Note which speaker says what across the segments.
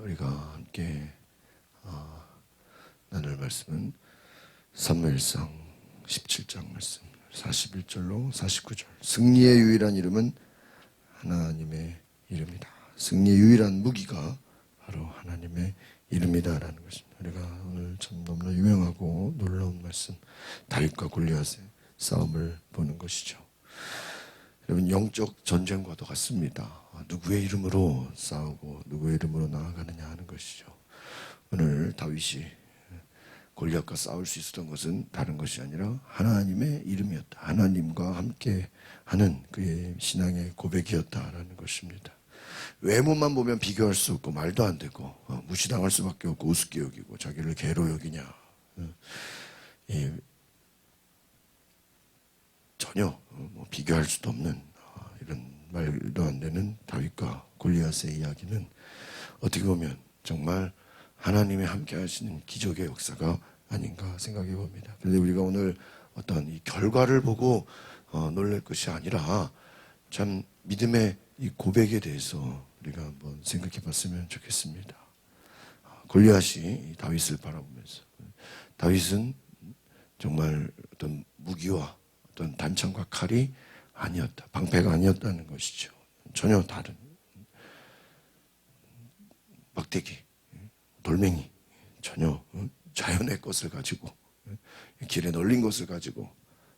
Speaker 1: 우리가 함께 나눌 말씀은 사무엘상 17장 말씀 41절로 49절. 승리의 유일한 이름은 하나님의 이름이다. 승리의 유일한 무기가 바로 하나님의 이름이다라는 것입니다. 우리가 오늘 참 너무나 유명하고 놀라운 말씀, 다윗과 골리앗의 싸움을 보는 것이죠. 여러분, 영적 전쟁과도 같습니다. 누구의 이름으로 싸우고 누구의 이름으로 나아가느냐 하는 것이죠. 오늘 다윗이 골리앗과 싸울 수 있었던 것은 다른 것이 아니라 하나님의 이름이었다. 하나님과 함께 하는 그의 신앙의 고백이었다라는 것입니다. 외모만 보면 비교할 수 없고 말도 안 되고 무시당할 수밖에 없고 우습게 여기고 자기를 개로 여기냐, 전혀 비교할 수도 없는 이런 말도 안 되는 다윗과 골리앗의 이야기는 어떻게 보면 정말 하나님이 함께 하시는 기적의 역사가 아닌가 생각해 봅니다. 그런데 우리가 오늘 어떤 이 결과를 보고 놀랄 것이 아니라 참 믿음의 이 고백에 대해서 우리가 한번 생각해 봤으면 좋겠습니다. 골리앗이 다윗을 바라보면서, 다윗은 정말 어떤 무기와 어떤 단창과 칼이 아니었다, 방패가 아니었다는 것이죠. 전혀 다른 막대기, 돌멩이, 전혀 자연의 것을 가지고 길에 널린 것을 가지고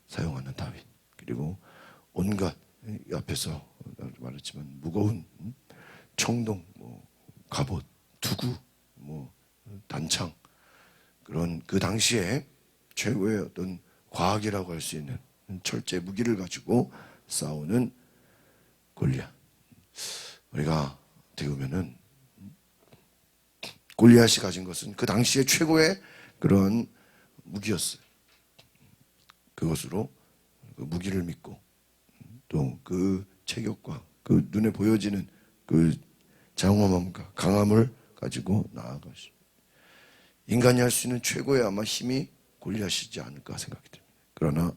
Speaker 1: 사용하는 다윗, 그리고 온갖 앞에서 말했지만 무거운 청동, 갑옷, 두구, 단창, 그런 그 당시에 최고의 어떤 과학이라고 할 수 있는 철제 무기를 가지고 싸우는 골리앗. 우리가 어떻게 보면은 골리앗이 가진 것은 그 당시에 최고의 그런 무기였어요. 그것으로 그 무기를 믿고 또 그 체격과 그 눈에 보여지는 그 장엄함과 강함을 가지고 나아가시. 인간이 할 수 있는 최고의 아마 힘이 골리앗이지 않을까 생각이 듭니다. 그러나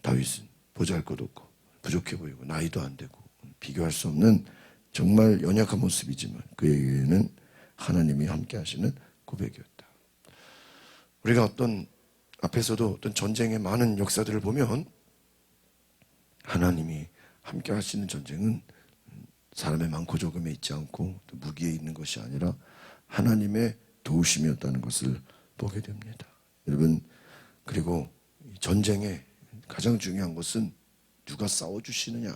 Speaker 1: 다윗은 보잘것없고 부족해 보이고 나이도 안 되고 비교할 수 없는 정말 연약한 모습이지만 그에게는 하나님이 함께 하시는 고백이었다. 우리가 어떤 앞에서도 어떤 전쟁의 많은 역사들을 보면 하나님이 함께 하시는 전쟁은 사람의 많고 적음에 있지 않고 또 무기에 있는 것이 아니라 하나님의 도우심이었다는 것을 보게 됩니다. 여러분, 그리고 전쟁의 가장 중요한 것은 누가 싸워주시느냐,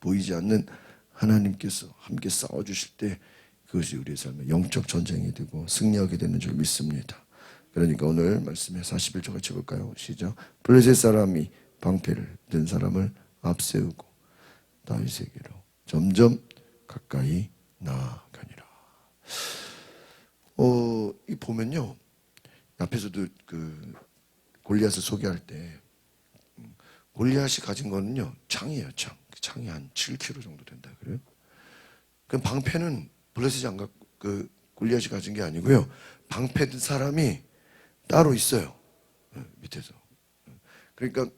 Speaker 1: 보이지 않는 하나님께서 함께 싸워주실 때 그것이 우리의 삶의 영적 전쟁이 되고 승리하게 되는 줄 믿습니다. 그러니까 오늘 말씀에 41절 같이 볼까요? 시작. 블레셋 사람이 방패를 든 사람을 앞세우고 다윗에게로 점점 가까이 나아가니라. 이 보면요, 앞에서도 그 골리앗을 소개할 때 골리앗이 가진 거는요 창이에요. 창이 한 7kg 정도 된다 그래요. 그 방패는 블레셋이 안 갖고 그 골리앗이 가진 게 아니고요. 방패 든 사람이 따로 있어요. 밑에서. 그러니까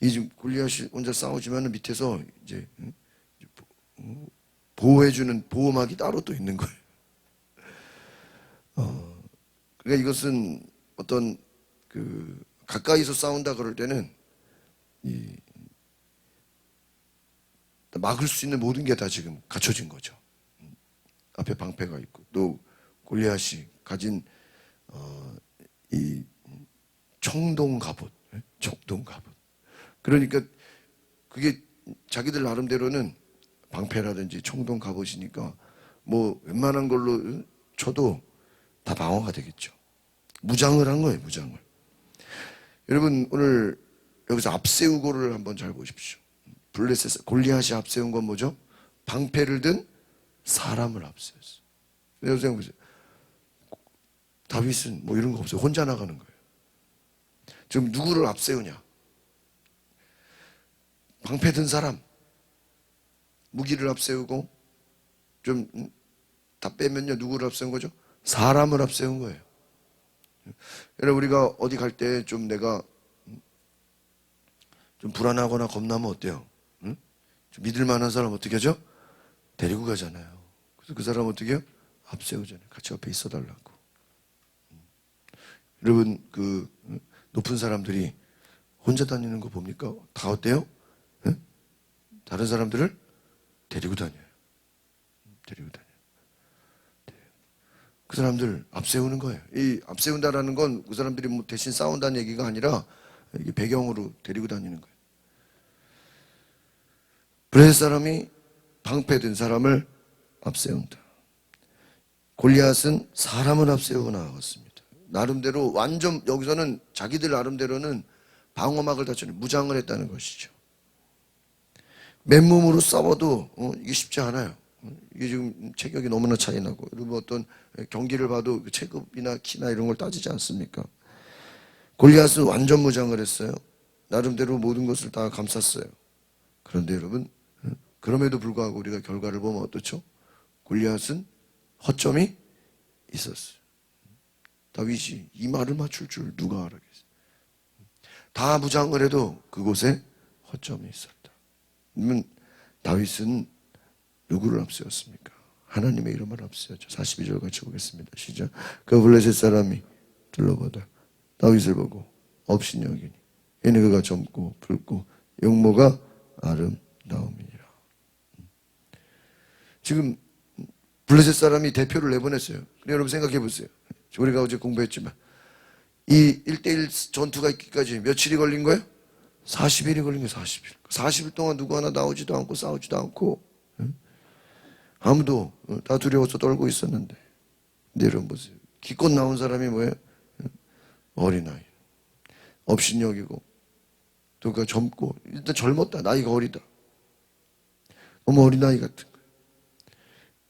Speaker 1: 이 지금 골리앗이 혼자 싸우지만 밑에서 이제 보호해주는 보호막이 따로 또 있는 거예요. 그러니까 이것은 어떤 그 가까이서 싸운다 그럴 때는 이 막을 수 있는 모든 게 다 지금 갖춰진 거죠. 앞에 방패가 있고 또 골리앗이 가진 이 청동 갑옷. 그러니까 그게 자기들 나름대로는 방패라든지 청동 갑옷이니까 뭐 웬만한 걸로 쳐도 다 방어가 되겠죠. 무장을 한 거예요, 무장을. 여러분, 오늘 여기서 앞세우고를 한번 잘 보십시오. 블레셋 골리앗이 앞세운 건 뭐죠? 방패를 든 사람을 앞세웠어요. 여러분 생각해보세요. 다윗은 뭐 이런 거 없어요. 혼자 나가는 거예요. 지금 누구를 앞세우냐? 방패 든 사람, 무기를 앞세우고 좀 다 빼면요 누구를 앞세운 거죠? 사람을 앞세운 거예요. 여러분, 우리가 어디 갈 때 좀 내가 좀 불안하거나 겁나면 어때요? 좀 믿을 만한 사람 어떻게 하죠? 데리고 가잖아요. 그래서 그 사람 어떻게 해요? 앞세우잖아요. 같이 옆에 있어달라고. 여러분, 그 높은 사람들이 혼자 다니는 거 봅니까? 다 어때요? 예? 다른 사람들을 데리고 다녀요. 데리고 다녀요. 그 사람들 앞세우는 거예요. 이 앞세운다라는 건 그 사람들이 뭐 대신 싸운다는 얘기가 아니라 이게 배경으로 데리고 다니는 거예요. 블레셋 사람이 방패든 사람을 앞세운다. 골리앗은 사람을 앞세우고 나아갔습니다. 나름대로 완전 여기서는 자기들 나름대로는 방어막을 다쳐는 무장을 했다는 것이죠. 맨몸으로 싸워도 이게 쉽지 않아요. 이게 지금 체격이 너무나 차이 나고, 그리고 어떤 경기를 봐도 체급이나 키나 이런 걸 따지지 않습니까? 골리앗은 완전 무장을 했어요. 나름대로 모든 것을 다 감쌌어요. 그런데 여러분, 그럼에도 불구하고 우리가 결과를 보면 어떻죠? 골리앗은 허점이 있었어요. 다윗이 이 말을 맞출 줄 누가 알았겠어요? 다 무장을 해도 그곳에 허점이 있었다. 그러면 다윗은 누구를 앞세웠습니까? 하나님의 이름을 앞세웠죠. 42절 같이 보겠습니다. 시작. 그 블레셋 사람이 둘러보다 다윗을 보고 업신여기니 이는 그가 젊고 붉고 용모가 아름다움이니라. 지금 블레셋 사람이 대표를 내보냈어요. 여러분 생각해 보세요. 우리가 어제 공부했지만 이 1대1 전투가 있기까지 며칠이 걸린 거예요? 40일이 걸린 거예요. 40일. 40일 동안 누구 하나 나오지도 않고 싸우지도 않고 아무도 다 두려워서 떨고 있었는데, 근데 여러분 보세요. 기껏 나온 사람이 뭐예요? 어린아이. 업신여기고 또 그가 젊고, 일단 젊었다. 나이가 어리다. 너무 어린아이 같은 거예요.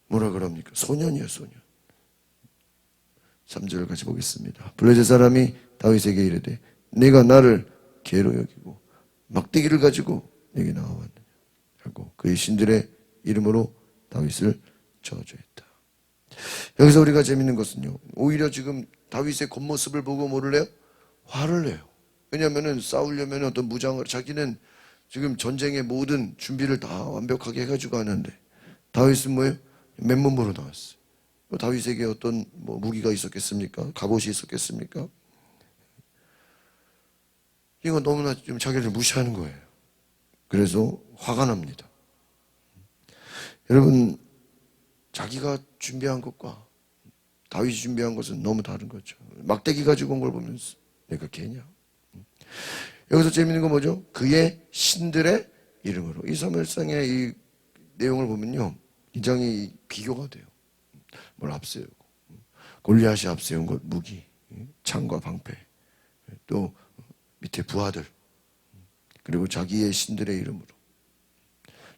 Speaker 1: 뭐라 그럽니까? 소년이에요, 소년. 3절 같이 보겠습니다. 블레셋 사람이 다윗에게 이르되 내가 나를 개로 여기고 막대기를 가지고 내게 나와왔느냐 하고 그의 신들의 이름으로 다윗을 저주했다. 여기서 우리가 재밌는 것은요, 오히려 지금 다윗의 겉모습을 보고 뭐를 해요? 화를 내요. 왜냐하면 싸우려면 어떤 무장을, 자기는 지금 전쟁의 모든 준비를 다 완벽하게 해가지고 하는데 다윗은 뭐예요? 맨몸으로 나왔어요. 다윗에게 어떤 뭐 무기가 있었겠습니까? 갑옷이 있었겠습니까? 이건 너무나 좀 자기를 무시하는 거예요. 그래서 화가 납니다. 여러분, 자기가 준비한 것과 다윗이 준비한 것은 너무 다른 거죠. 막대기 가지고 온 걸 보면서 내가 개냐? 여기서 재밌는 건 뭐죠? 그의 신들의 이름으로. 이 사무엘상의 이 내용을 보면요, 굉장히 비교가 돼요. 뭘 앞세우고, 골리앗이 앞세운 것, 무기, 창과 방패, 또 밑에 부하들, 그리고 자기의 신들의 이름으로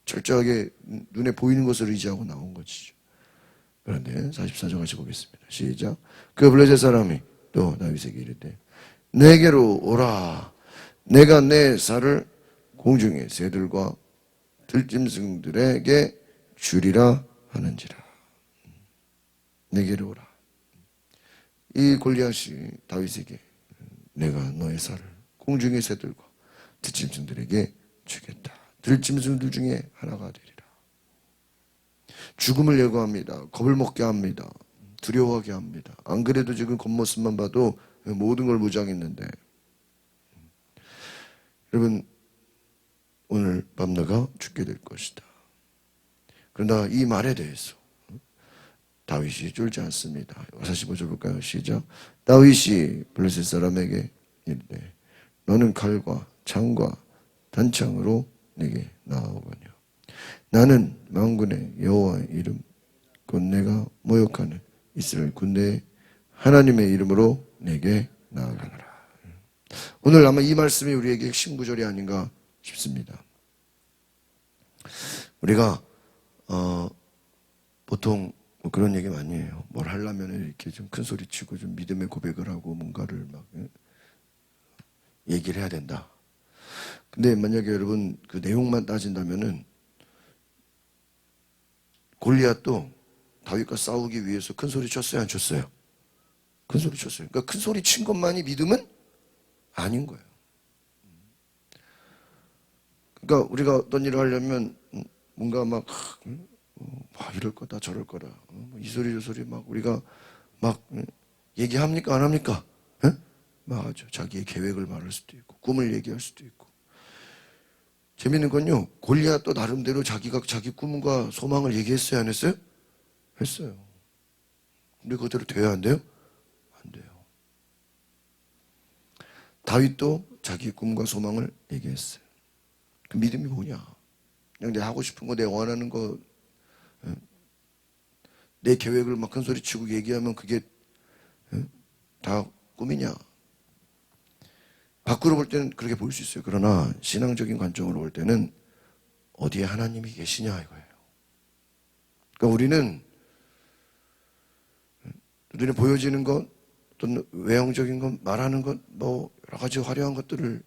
Speaker 1: 철저하게 눈에 보이는 것을 의지하고 나온 것이죠. 그런데 44절 같이 보겠습니다. 시작. 그 블레셋 사람이 또 다윗에게 이르되 내게로 오라. 내가 내 살을 공중의 새들과 들짐승들에게 주리라 하는지라. 내게로 오라. 이 골리앗이 다윗에게 내가 너의 살을 공중의 새들과 들짐승들에게 주겠다. 들짐승들 중에 하나가 되리라. 죽음을 예고합니다. 겁을 먹게 합니다. 두려워하게 합니다. 안 그래도 지금 겉모습만 봐도 모든 걸 무장했는데, 여러분, 오늘 밤 내가 죽게 될 것이다. 그러나 이 말에 대해서 다윗이 쫄지 않습니다. 45절 볼까요? 시작. 다윗이 블레셋 사람에게 이르되 너는 칼과 창과 단창으로 내게 나아오거니와 나는 만군의 여호와의 이름 곧 내가 모욕하는 이스라엘 군대의 하나님의 이름으로 내게 나아가노라. 오늘 아마 이 말씀이 우리에게 핵심 구절이 아닌가 싶습니다. 우리가 보통 뭐 그런 얘기 많이 해요. 뭘 하려면 이렇게 좀 큰 소리 치고 좀 믿음의 고백을 하고 뭔가를 막 얘기를 해야 된다. 근데 만약에 여러분 그 내용만 따진다면은 골리앗도 다윗과 싸우기 위해서 큰 소리 쳤어요, 안 쳤어요? 큰 소리 쳤어요. 그러니까 큰 소리 친 것만이 믿음은 아닌 거예요. 그러니까 우리가 어떤 일을 하려면 뭔가 막 이럴 거다 저럴 거다 이 소리 저 소리 막 우리가 막 얘기합니까 안 합니까? 예? 막 하죠. 자기의 계획을 말할 수도 있고 꿈을 얘기할 수도 있고. 재밌는 건요, 골리앗도 나름대로 자기가 자기 꿈과 소망을 얘기했어요 안 했어요? 했어요. 근데 그대로 돼야 안 돼요? 안 돼요. 다윗도 자기 꿈과 소망을 얘기했어요. 그 믿음이 뭐냐? 그냥 내 하고 싶은 거, 내 원하는 거, 내 계획을 막 큰 소리 치고 얘기하면 그게 다 꿈이냐? 밖으로 볼 때는 그렇게 보일 수 있어요. 그러나 신앙적인 관점으로 볼 때는 어디에 하나님이 계시냐 이거예요. 그러니까 우리는 눈에 보여지는 것, 또 외형적인 것, 말하는 것, 뭐 여러 가지 화려한 것들을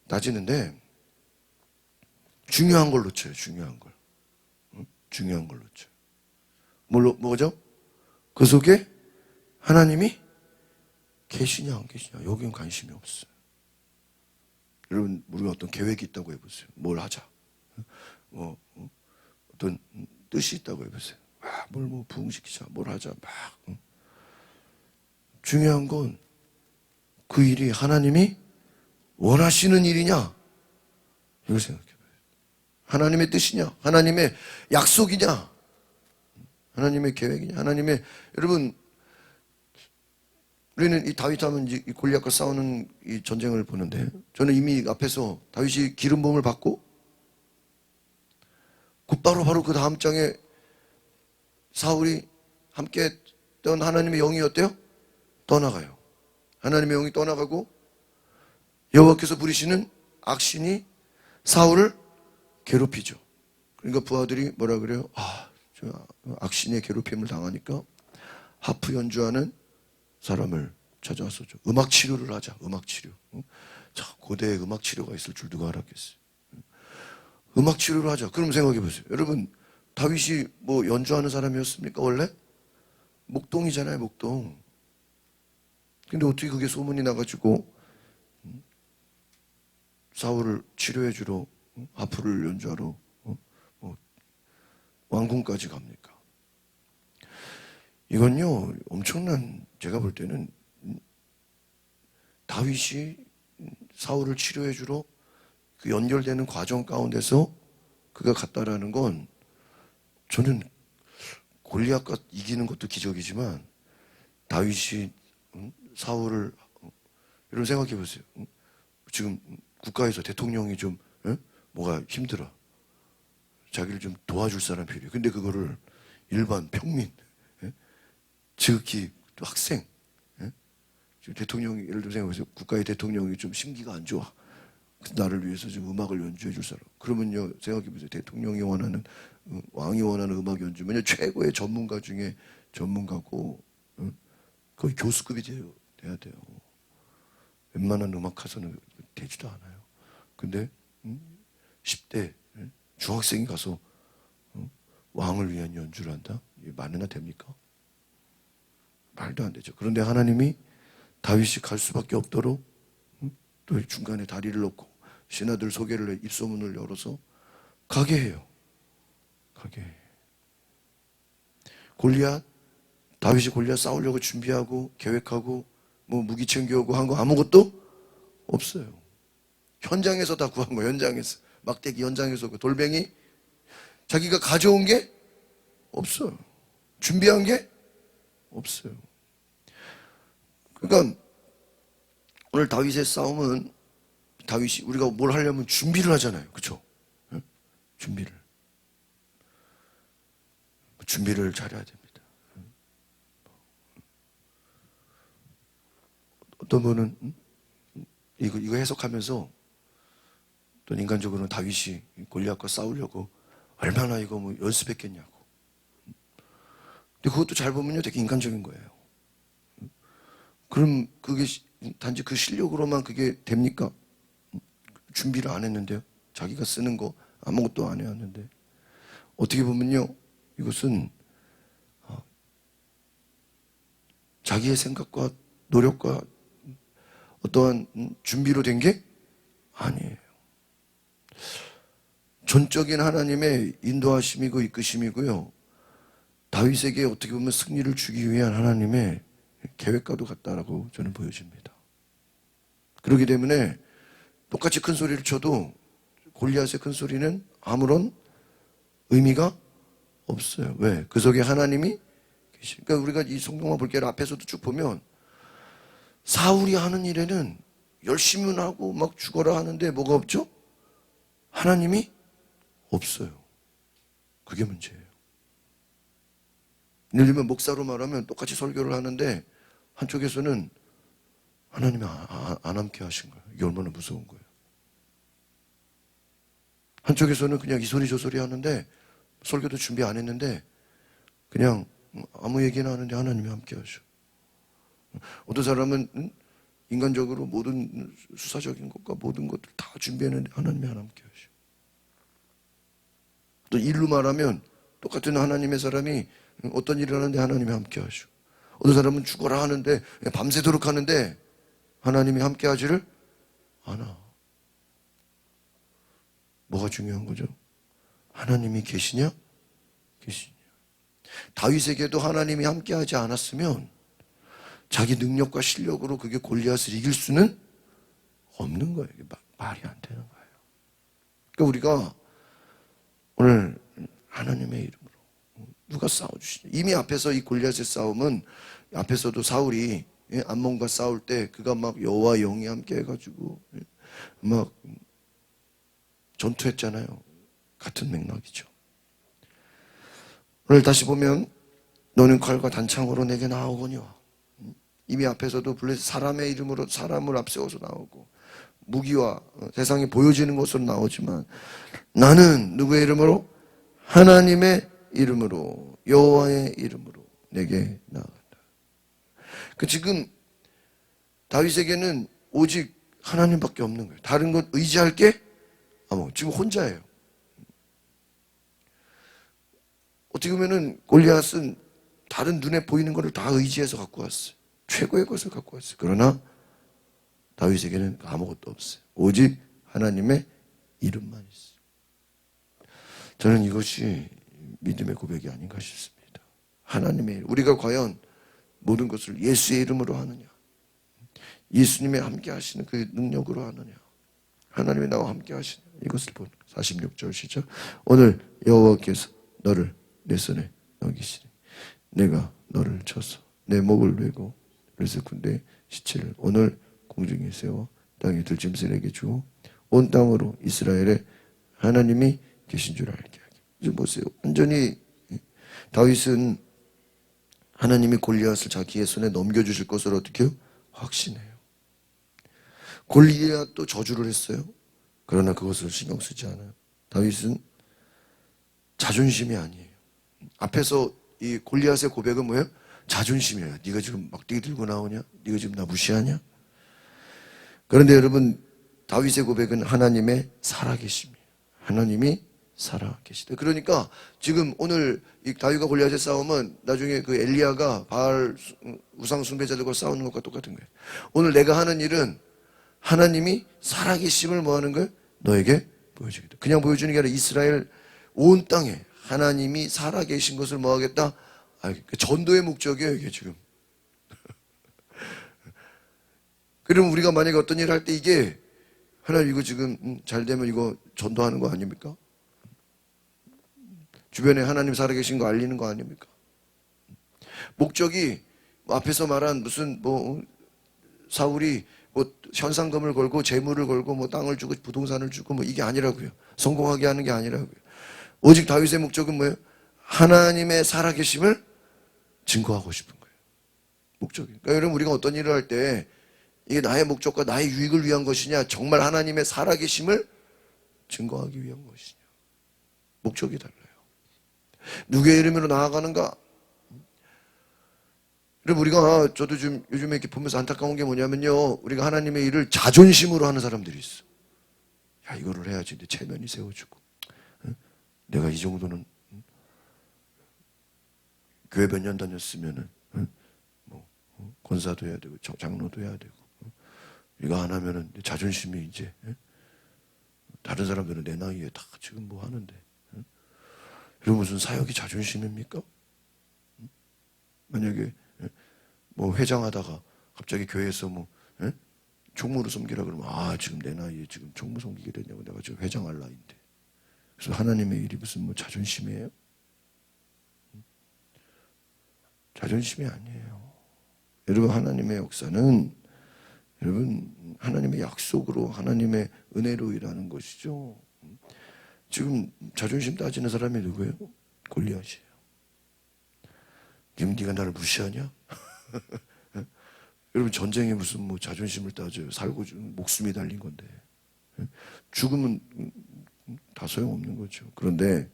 Speaker 1: 따지는데 중요한 걸 놓쳐요. 중요한 걸. 중요한 걸 놓쳐요. 뭐죠? 그 속에 하나님이 계시냐 안 계시냐 여기는 관심이 없어요. 여러분 우리가 어떤 계획이 있다고 해보세요. 뭘 하자. 어떤 뜻이 있다고 해보세요. 뭘 부흥시키자. 뭘 하자. 막. 중요한 건 그 일이 하나님이 원하시는 일이냐 이걸 생각해봐요. 하나님의 뜻이냐 하나님의 약속이냐 하나님의 계획이냐 하나님의 여러분 우리는 이 다윗하면 이 골리앗과 싸우는 이 전쟁을 보는데 저는 이미 앞에서 다윗이 기름 부음을 받고 곧바로 바로 그 다음 장에 사울이 함께 했던 하나님의 영이 어때요? 떠나가요. 하나님의 영이 떠나가고 여호와께서 부리시는 악신이 사울을 괴롭히죠. 그러니까 부하들이 뭐라 그래요? 저 악신의 괴롭힘을 당하니까 하프 연주하는 사람을 찾아와서 음악 치료를 하자. 음악 치료. 자, 고대에 음악 치료가 있을 줄 누가 알았겠어요. 음악 치료를 하자. 그럼 생각해 보세요. 여러분 다윗이 뭐 연주하는 사람이었습니까 원래? 목동이잖아요 목동. 근데 어떻게 그게 소문이 나가지고 사울을 치료해 주러 하프를 연주하러 왕궁까지 갑니까? 이건요 엄청난 제가 볼 때는 다윗이 사울을 치료해 주러 그 연결되는 과정 가운데서 그가 갔다라는 건 저는 골리앗과 이기는 것도 기적이지만 다윗이 사울을 여러분 생각해 보세요. 지금 국가에서 대통령이 좀 뭐가 힘들어. 자기를 좀 도와줄 사람 필요해. 근데 그거를 일반 평민, 지극히 학생, 지금 대통령이 예를 들어 생각해 보세요. 국가의 대통령이 좀 심기가 안 좋아. 나를 위해서 좀 음악을 연주해 줄 사람. 그러면요 생각해 보세요. 대통령이 원하는 왕이 원하는 음악 연주면요 최고의 전문가 중에 전문가고 거의 교수급이 돼야 돼요. 웬만한 음악 가서는 되지도 않아요. 근데 10대 중학생이 가서 왕을 위한 연주를 한다? 이게 말이나 됩니까? 말도 안 되죠. 그런데 하나님이 다윗이 갈 수밖에 없도록 또 중간에 다리를 놓고 신하들 소개를 해 입소문을 열어서 가게 해요. 가게 해. 다윗이 골리앗 싸우려고 준비하고 계획하고 뭐 무기 챙겨오고 한 거 아무것도 없어요. 현장에서 다 구한 거예요. 현장에서 막대기 현장에서 그 돌멩이 자기가 가져온 게 없어요. 준비한 게 없어요. 그러니까 오늘 다윗의 싸움은 다윗이 우리가 뭘 하려면 준비를 하잖아요. 그렇죠? 준비를 잘해야 됩니다. 어떤 분은 이거 해석하면서 또 인간적으로는 다윗이 골리앗과 싸우려고 얼마나 이거 뭐 연습했겠냐고. 근데 그것도 잘 보면요 되게 인간적인 거예요. 그럼 그게 단지 그 실력으로만 그게 됩니까? 준비를 안 했는데요. 자기가 쓰는 거 아무것도 안 해왔는데 어떻게 보면요 이것은 자기의 생각과 노력과 어떠한 준비로 된 게 아니에요. 전적인 하나님의 인도하심이고 이끄심이고요. 다윗에게 어떻게 보면 승리를 주기 위한 하나님의 계획과도 같다라고 저는 보여집니다. 그렇기 때문에 똑같이 큰 소리를 쳐도 골리앗의 큰 소리는 아무런 의미가 없어요. 왜? 그 속에 하나님이 계시. 그러니까 우리가 이 성경만 볼게요. 앞에서도 쭉 보면 사울이 하는 일에는 열심히 하고 막 죽어라 하는데 뭐가 없죠? 하나님이 없어요. 그게 문제예요. 예를 들면 목사로 말하면 똑같이 설교를 하는데 한쪽에서는 하나님이 안 함께 하신 거예요. 이게 얼마나 무서운 거예요. 한쪽에서는 그냥 이 소리 저 소리 하는데 설교도 준비 안 했는데 그냥 아무 얘기나 하는데 하나님이 함께 하셔. 어떤 사람은 인간적으로 모든 수사적인 것과 모든 것들 다 준비했는데 하나님이 함께 하셔. 또 일로 말하면 똑같은 하나님의 사람이 어떤 일을 하는데 하나님이 함께 하셔. 어떤 사람은 죽어라 하는데 밤새도록 하는데 하나님이 함께 하지를 않아. 뭐가 중요한 거죠? 하나님이 계시냐? 계시냐? 다윗에게도 하나님이 함께 하지 않았으면 자기 능력과 실력으로 그게 골리앗을 이길 수는 없는 거예요. 이게 말이 안 되는 거예요. 그러니까 우리가 오늘 하나님의 이름으로 누가 싸워주시냐. 이미 앞에서 이 골리앗의 싸움은 앞에서도 사울이 암몬과 싸울 때 그가 막 여호와 영이 함께 해가지고 막 전투했잖아요. 같은 맥락이죠. 오늘 다시 보면 너는 칼과 단창으로 내게 나오거니와. 이미 앞에서도 사람의 이름으로 사람을 앞세워서 나오고 무기와 세상이 보여지는 것으로 나오지만 나는 누구의 이름으로? 하나님의 이름으로 여호와의 이름으로 내게 나아간다. 그 지금 다윗에게는 오직 하나님밖에 없는 거예요. 다른 것 의지할 게 지금 혼자예요. 어떻게 보면은 골리앗은 다른 눈에 보이는 것을 다 의지해서 갖고 왔어요. 최고의 것을 갖고 왔어요. 그러나 다윗에게는 아무것도 없어요. 오직 하나님의 이름만 있어요. 저는 이것이 믿음의 고백이 아닌가 싶습니다. 하나님의 이름. 우리가 과연 모든 것을 예수의 이름으로 하느냐? 예수님의 함께 하시는 그 능력으로 하느냐? 하나님이 나와 함께 하시는 이것을 보는 46절 시작. 오늘 여호와께서 너를 내 손에 넘기시니 내가 너를 쳐서 내 목을 베고 르스군대 시체를 오늘 공중에 세워 땅에 들짐승에게 주어 온 땅으로 이스라엘의 하나님이 계신 줄 알게 하게. 이제 보세요. 완전히 다윗은 하나님이 골리앗을 자기의 손에 넘겨주실 것을 어떻게 해요? 확신해요. 골리앗도 저주를 했어요. 그러나 그것을 신경 쓰지 않아요. 다윗은 자존심이 아니에요. 앞에서 이 골리앗의 고백은 뭐예요? 자존심이에요. 네가 지금 막대기 들고 나오냐? 네가 지금 나 무시하냐? 그런데 여러분 다윗의 고백은 하나님의 살아계심이에요. 하나님이 살아계시다. 그러니까 지금 오늘 이 다윗과 골리앗의 싸움은 나중에 그 엘리야가 바알 우상 숭배자들과 싸우는 것과 똑같은 거예요. 오늘 내가 하는 일은 하나님이 살아계심을 뭐 하는 거예요? 너에게 보여주겠다. 그냥 보여주는 게 아니라 이스라엘 온 땅에 하나님이 살아계신 것을 뭐 하겠다? 전도의 목적이에요, 이게 지금. 그럼 우리가 만약에 어떤 일을 할 때 이게 하나님 이거 지금 잘 되면 이거 전도하는 거 아닙니까? 주변에 하나님 살아계신 거 알리는 거 아닙니까? 목적이 앞에서 말한 무슨 사울이 현상금을 걸고 재물을 걸고 땅을 주고 부동산을 주고 이게 아니라고요. 성공하게 하는 게 아니라고요. 오직 다윗의 목적은 뭐예요? 하나님의 살아계심을 증거하고 싶은 거예요. 목적이. 그러니까 여러분 우리가 어떤 일을 할 때 이게 나의 목적과 나의 유익을 위한 것이냐, 정말 하나님의 살아계심을 증거하기 위한 것이냐. 목적이 달라요. 누구의 이름으로 나아가는가? 그리고 우리가 저도 좀 요즘에 이렇게 보면서 안타까운 게 뭐냐면요, 우리가 하나님의 일을 자존심으로 하는 사람들이 있어. 야, 이거를 해야지. 내 체면이 세워지고, 내가 이 정도는 교회 몇 년 다녔으면은 권사도 해야 되고 장로도 해야 되고, 이거 안 하면은 자존심이 이제 다른 사람들은 내 나이에 다 지금 뭐 하는데, 이런 무슨 사역이 자존심입니까? 만약에 뭐 회장하다가 갑자기 교회에서 뭐 총무로 섬기라 그러면 지금 내 나이에 지금 총무 섬기게 됐냐고, 내가 지금 회장할 나이인데. 그래서 하나님의 일이 무슨 뭐 자존심이에요? 자존심이 아니에요. 여러분, 하나님의 역사는 여러분 하나님의 약속으로, 하나님의 은혜로 일하는 것이죠. 지금 자존심 따지는 사람이 누구예요? 골리앗이에요. 지금 네가 나를 무시하냐? 여러분, 전쟁에 무슨 뭐 자존심을 따져요. 살고 목숨이 달린 건데. 죽으면 다 소용없는 거죠. 그런데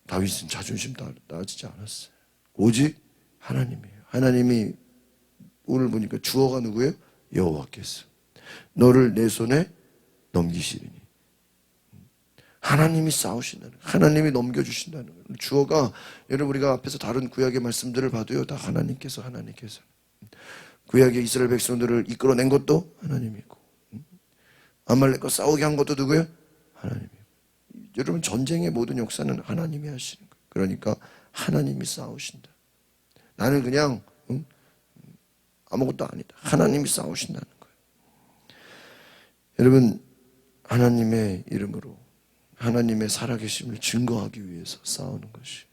Speaker 1: 다윗은 자존심 따지지 않았어요. 오직 하나님이에요. 하나님이 오늘 보니까 주어가 누구예요? 여호와께서 너를 내 손에 넘기시리니. 하나님이 싸우신다는, 하나님이 넘겨주신다는 거예요. 주어가, 여러분 우리가 앞에서 다른 구약의 말씀들을 봐도요, 다 하나님께서 구약의 이스라엘 백성들을 이끌어낸 것도 하나님이고, 아말렉과 싸우게 한 것도 누구예요? 하나님이고. 여러분, 전쟁의 모든 역사는 하나님이 하시는 거예요. 그러니까 하나님이 싸우신다. 나는 그냥 아무것도 아니다. 하나님이 싸우신다는 거예요. 여러분, 하나님의 이름으로 하나님의 살아계심을 증거하기 위해서 싸우는 것이.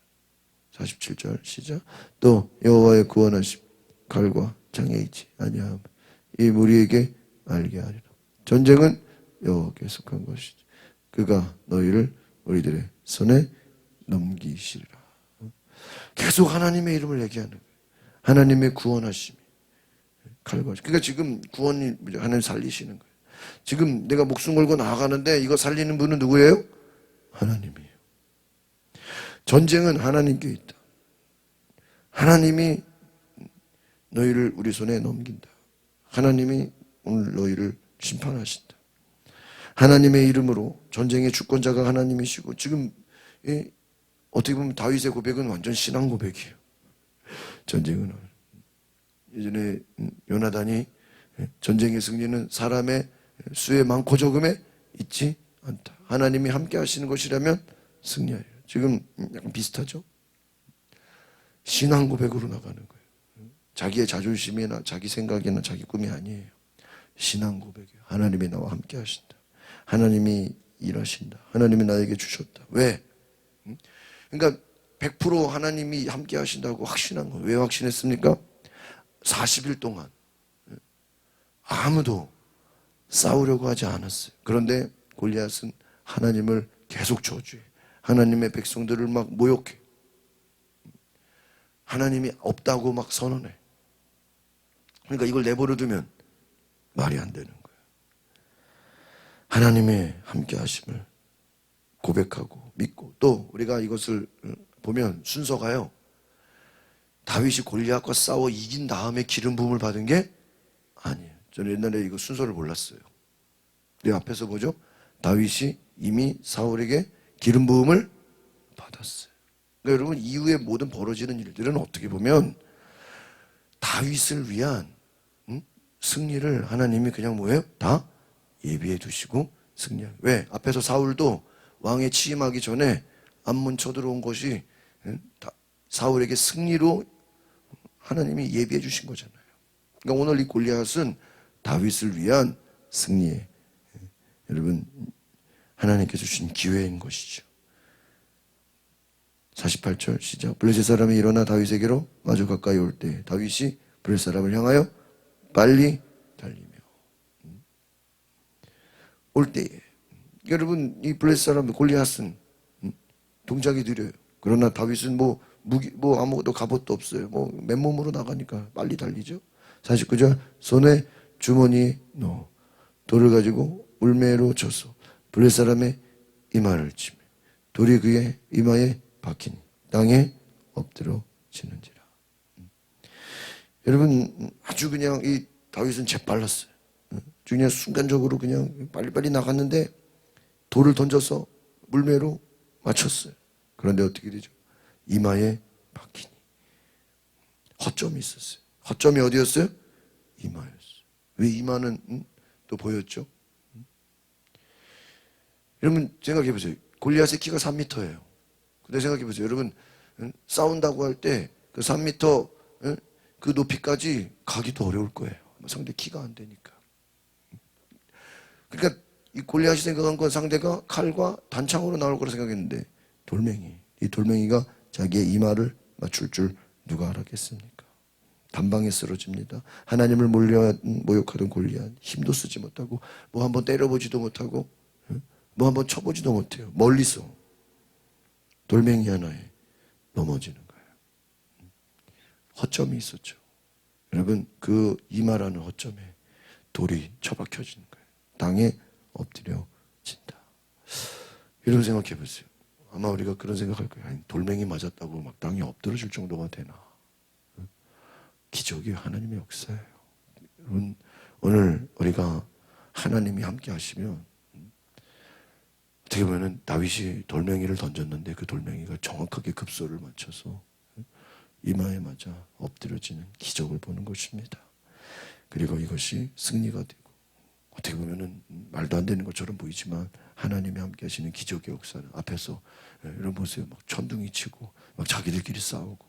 Speaker 1: 47절 시작. 또 여호와의 구원하심 칼과 창에 있지 아니함 이 무리에게 알게 하리라. 전쟁은 여호와께 속한 것이지 그가 너희를 우리들의 손에 넘기시리라. 계속 하나님의 이름을 얘기하는 거예요. 하나님의 구원하심이 칼과. 그러니까 지금 구원이 하나님 살리시는 거예요. 지금 내가 목숨 걸고 나아가는데 이거 살리는 분은 누구예요? 하나님이에요. 전쟁은 하나님께 있다. 하나님이 너희를 우리 손에 넘긴다. 하나님이 오늘 너희를 심판하신다. 하나님의 이름으로 전쟁의 주권자가 하나님이시고, 지금 어떻게 보면 다윗의 고백은 완전 신앙 고백이에요. 전쟁은 예전에 요나단이 전쟁의 승리는 사람의 수의 많고 적음에 있지 않다. 하나님이 함께 하시는 것이라면 승리하리라. 지금 약간 비슷하죠? 신앙 고백으로 나가는 거예요. 자기의 자존심이나 자기 생각이나 자기 꿈이 아니에요. 신앙 고백이에요. 하나님이 나와 함께 하신다. 하나님이 일하신다. 하나님이 나에게 주셨다. 왜? 그러니까 100% 하나님이 함께 하신다고 확신한 거예요. 왜 확신했습니까? 40일 동안 아무도 싸우려고 하지 않았어요. 그런데 골리앗은 하나님을 계속 저주해. 하나님의 백성들을 막 모욕해. 하나님이 없다고 막 선언해. 그러니까 이걸 내버려 두면 말이 안 되는 거예요. 하나님의 함께 하심을 고백하고 믿고, 또 우리가 이것을 보면 순서가요, 다윗이 골리앗과 싸워 이긴 다음에 기름 부음을 받은 게 아니에요. 저는 옛날에 이거 순서를 몰랐어요. 내 앞에서 보죠. 다윗이 이미 사울에게 기름 부음을 받았어요. 그러니까 여러분, 이후에 모든 벌어지는 일들은 어떻게 보면 다윗을 위한 승리를 하나님이 그냥 뭐예요? 다 예비해 두시고 승리하는. 왜? 앞에서 사울도 왕에 취임하기 전에 암몬 쳐들어온 것이 사울에게 승리로 하나님이 예비해 주신 거잖아요. 그러니까 오늘 이 골리앗은 다윗을 위한 승리에, 여러분, 하나님께 주신 기회인 것이죠. 48절 시작. 블레셋 사람이 일어나 다윗에게로 마주 가까이 올 때 다윗이 블레셋 사람을 향하여 빨리 달리며. 올 때에, 여러분, 이 블레셋 사람 골리앗은 동작이 느려요. 그러나 다윗은 뭐 아무것도 갑옷도 없어요. 뭐 맨몸으로 나가니까 빨리 달리죠. 49절 손에 주머니에 넣어 돌을 가지고 울매로 쳐서 블레셋 사람의 이마를 치며 돌이 그의 이마에 박히니 땅에 엎드러지는지라. 여러분, 아주 그냥 이 다윗은 재빨랐어요. 그냥 순간적으로 그냥 빨리빨리 나갔는데 돌을 던져서 물매로 맞췄어요. 그런데 어떻게 되죠? 이마에 박히니. 허점이 있었어요. 허점이 어디였어요? 이마였어요. 왜 이마는 또 보였죠? 여러분 생각해 보세요. 골리앗의 키가 3m예요. 근데 생각해 보세요. 여러분, 싸운다고 할 때 그 3m 그 높이까지 가기도 어려울 거예요. 상대 키가 안 되니까. 그러니까 이 골리앗이 생각한 건 상대가 칼과 단창으로 나올 거라 생각했는데 이 돌멩이가 자기의 이마를 맞출 줄 누가 알았겠습니까? 단방에 쓰러집니다. 하나님을 모욕하던 골리앗, 힘도 쓰지 못하고 뭐 한번 때려보지도 못하고 뭐 한번 쳐보지도 못해요. 멀리서 돌멩이 하나에 넘어지는 거예요. 허점이 있었죠. 여러분, 그 이마라는 허점에 돌이 처박혀지는 거예요. 땅에 엎드려진다. 이런 생각해 보세요. 아마 우리가 그런 생각할 거예요. 아니, 돌멩이 맞았다고 막 땅에 엎드러질 정도가 되나? 기적이 하나님의 역사예요. 여러분, 오늘 우리가 하나님이 함께 하시면 어떻게 보면 다윗이 돌멩이를 던졌는데 그 돌멩이가 정확하게 급소를 맞춰서 이마에 맞아 엎드려지는 기적을 보는 것입니다. 그리고 이것이 승리가 되고 어떻게 보면 말도 안 되는 것처럼 보이지만 하나님이 함께 하시는 기적의 역사는 앞에서 이런 보세요. 막 천둥이 치고 막 자기들끼리 싸우고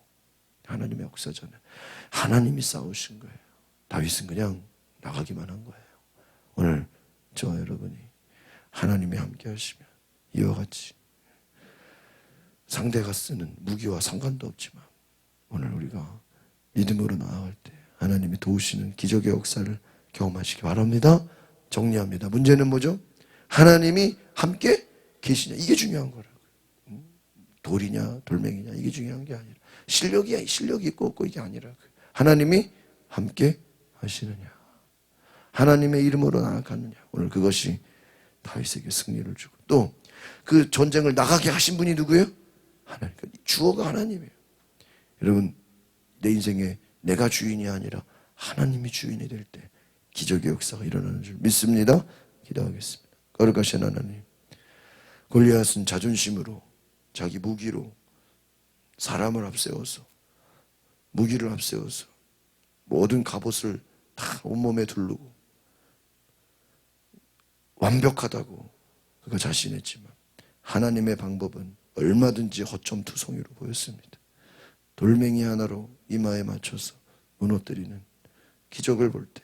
Speaker 1: 하나님의 역사잖아요. 하나님이 싸우신 거예요. 다윗은 그냥 나가기만 한 거예요. 오늘 저와 여러분이 하나님이 함께 하시면 이와 같이 상대가 쓰는 무기와 상관도 없지만 오늘 우리가 믿음으로 나아갈 때 하나님이 도우시는 기적의 역사를 경험하시기 바랍니다. 정리합니다. 문제는 뭐죠? 하나님이 함께 계시냐. 이게 중요한 거라고요. 돌이냐 돌멩이냐 이게 중요한 게 아니라 실력이 있고 없고 이게 아니라 하나님이 함께 하시느냐. 하나님의 이름으로 나아가느냐. 오늘 그것이 다윗에게 승리를 주고 또 그 전쟁을 나가게 하신 분이 누구예요? 하나님. 주어가 하나님이에요. 여러분, 내 인생에 내가 주인이 아니라 하나님이 주인이 될 때 기적의 역사가 일어나는 줄 믿습니다. 기도하겠습니다. 거룩하신 하나님, 골리앗은 자존심으로 자기 무기로 사람을 앞세워서 무기를 앞세워서 모든 갑옷을 다 온몸에 두르고 완벽하다고 그가 자신했지만 하나님의 방법은 얼마든지 허점투성이로 보였습니다. 돌멩이 하나로 이마에 맞춰서 무너뜨리는 기적을 볼 때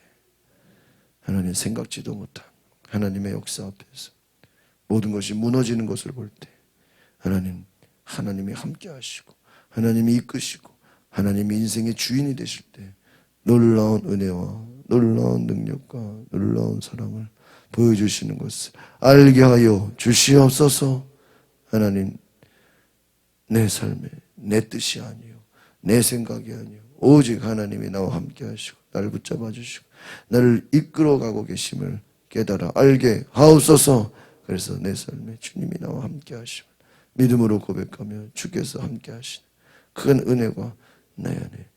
Speaker 1: 하나님 생각지도 못한 하나님의 역사 앞에서 모든 것이 무너지는 것을 볼 때 하나님이 함께 하시고 하나님이 이끄시고 하나님이 인생의 주인이 되실 때 놀라운 은혜와 놀라운 능력과 놀라운 사랑을 보여주시는 것을 알게 하여 주시옵소서. 하나님, 내 삶에 내 뜻이 아니요 내 생각이 아니요 오직 하나님이 나와 함께 하시고 나를 붙잡아 주시고 나를 이끌어가고 계심을 깨달아 알게 하옵소서. 그래서 내 삶에 주님이 나와 함께 하심을 믿음으로 고백하며 주께서 함께 하시는 큰 은혜가 내 안에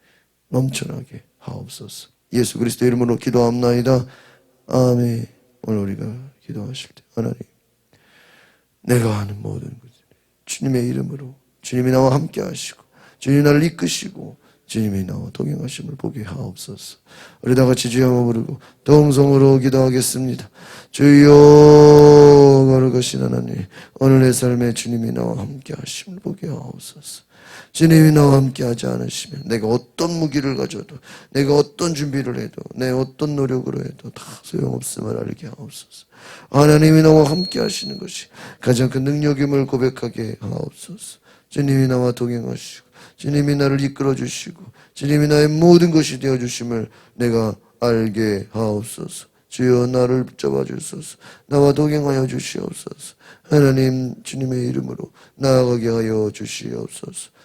Speaker 1: 넘쳐나게 하옵소서. 예수 그리스도 이름으로 기도합나이다. 아멘. 오늘 우리가 기도하실 때 하나님, 내가 하는 모든 것을 주님의 이름으로 주님이 나와 함께 하시고 주님이 나를 이끄시고 주님이 나와 동행하심을 보게 하옵소서. 우리 다 같이 주여 한번 부르고 동성으로 기도하겠습니다. 주여 거룩하신 하나님, 오늘 내 삶에 주님이 나와 함께 하심을 보게 하옵소서. 주님이 나와 함께 하지 않으시면 내가 어떤 무기를 가져도 내가 어떤 준비를 해도 내 어떤 노력으로 해도 다 소용없음을 알게 하옵소서. 하나님이 나와 함께 하시는 것이 가장 큰 능력임을 고백하게 하옵소서. 주님이 나와 동행하시고 주님이 나를 이끌어 주시고 주님이 나의 모든 것이 되어 주심을 내가 알게 하옵소서. 주여 나를 붙잡아 주소서. 나와 동행하여 주시옵소서. 하나님, 주님의 이름으로 나아가게 하여 주시옵소서.